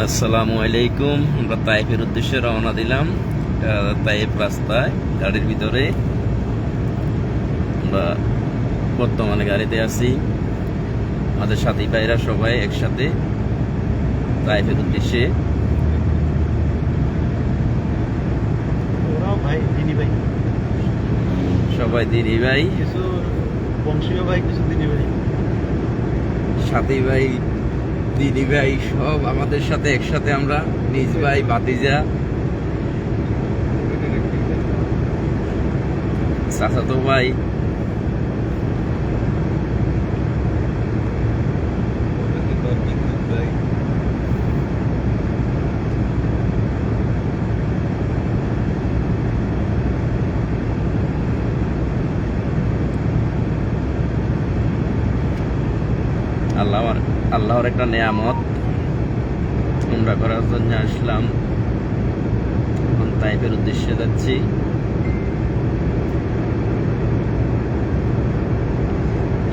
আসসালামু আলাইকুম। আমরা তাইফের উদ্দেশ্যে রওনা দিলাম। তাইফ রাস্তায় গাড়ির ভিতরে আমরা বর্তমানে গাড়িতে আছি। আমাদের সাথী ভাইরা সবাই একসাথে তাইফের উদ্দেশ্যে। সবাই দিদি ভাই, কিছু বংশীয় ভাই, কিছু দিদি ভাই, সাথী ভাই, দিদি ভাই সব আমাদের সাথে একসাথে। আমরা নিজ ভাই, ভাতিজা, চাচাতো ভাই, আল্লাহর একটা নেয়ামত। উমরা করার জন্য আসলাম, এখন তাইফের উদ্দেশ্যে যাচ্ছি।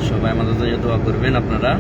সবাই আমাদের জন্য দোয়া করবেন আপনারা।